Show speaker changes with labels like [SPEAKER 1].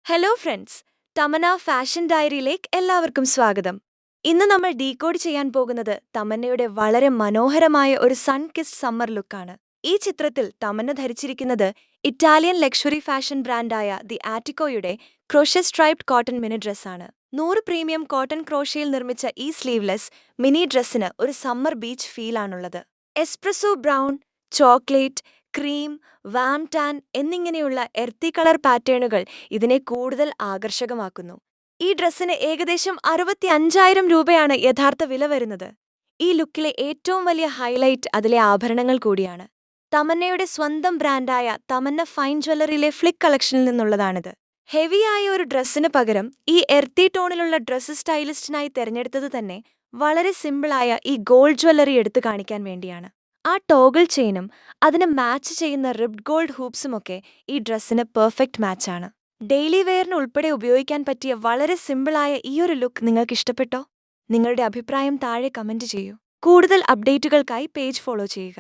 [SPEAKER 1] Hello friends, Tamannaah fashion ഡയറിയിലേക്ക് എല്ലാവർക്കും സ്വാഗതം. ഇന്ന് നമ്മൾ ഡീകോഡ് ചെയ്യാൻ പോകുന്നത് തമന്നയുടെ വളരെ മനോഹരമായ ഒരു സൺ കിസ്ഡ് സമ്മർ ലുക്കാണ്. ഈ ചിത്രത്തിൽ തമന്ന ധരിച്ചിരിക്കുന്നത് ഇറ്റാലിയൻ ലക്ഷറി ഫാഷൻ ബ്രാൻഡായ ദി ആറ്റിക്കോയുടെ ക്രോഷ്യ സ്ട്രൈപ്ഡ് കോട്ടൺ മിനി ഡ്രസ്സാണ്. 100 പ്രീമിയം കോട്ടൺ ക്രോഷ്യയിൽ നിർമ്മിച്ച ഈ സ്ലീവ്ലെസ് മിനി ഡ്രസ്സിന് ഒരു സമ്മർ ബീച്ച് ഫീലാണുള്ളത്. Espresso brown, chocolate, cream, warm tan എന്നിങ്ങനെയുള്ള എർത്തി കളർ പാറ്റേണുകൾ ഇതിനെ കൂടുതൽ ആകർഷകമാക്കുന്നു. ഈ ഡ്രസ്സിന് ഏകദേശം 65,000 രൂപയാണ് യഥാർത്ഥ വില വരുന്നത്. ഈ ലുക്കിലെ ഏറ്റവും വലിയ ഹൈലൈറ്റ് അതിലെ ആഭരണങ്ങൾ കൂടിയാണ്. തമന്നയുടെ സ്വന്തം ബ്രാൻഡായ തമന്ന ഫൈൻ ജ്വല്ലറിയിലെ ഫ്ലിക്ക് കളക്ഷനിൽ നിന്നുള്ളതാണിത്. ഹെവിയായ ഒരു ഡ്രസ്സിന് പകരം ഈ എർത്തി ടോണിലുള്ള ഡ്രസ്സ് സ്റ്റൈലിസ്റ്റിനായി തിരഞ്ഞെടുത്തത് തന്നെ വളരെ സിമ്പിളായ ഈ ഗോൾഡ് ജ്വല്ലറി എടുത്തു കാണിക്കാൻ വേണ്ടിയാണ്. ആ ടോഗിൾ ചെയിനും അതിന് മാച്ച് ചെയ്യുന്ന റിബ്ഡ് ഗോൾഡ് ഹൂപ്സുമൊക്കെ ഈ ഡ്രസ്സിന് പെർഫെക്റ്റ് മാച്ചാണ്. ഡെയിലി വെയറിന് ഉൾപ്പെടെ ഉപയോഗിക്കാൻ പറ്റിയ വളരെ സിമ്പിളായ ഈയൊരു ലുക്ക് നിങ്ങൾക്ക് ഇഷ്ടപ്പെട്ടോ? നിങ്ങളുടെ അഭിപ്രായം താഴെ കമന്റ് ചെയ്യൂ. കൂടുതൽ അപ്ഡേറ്റുകൾക്കായി പേജ് ഫോളോ ചെയ്യുക.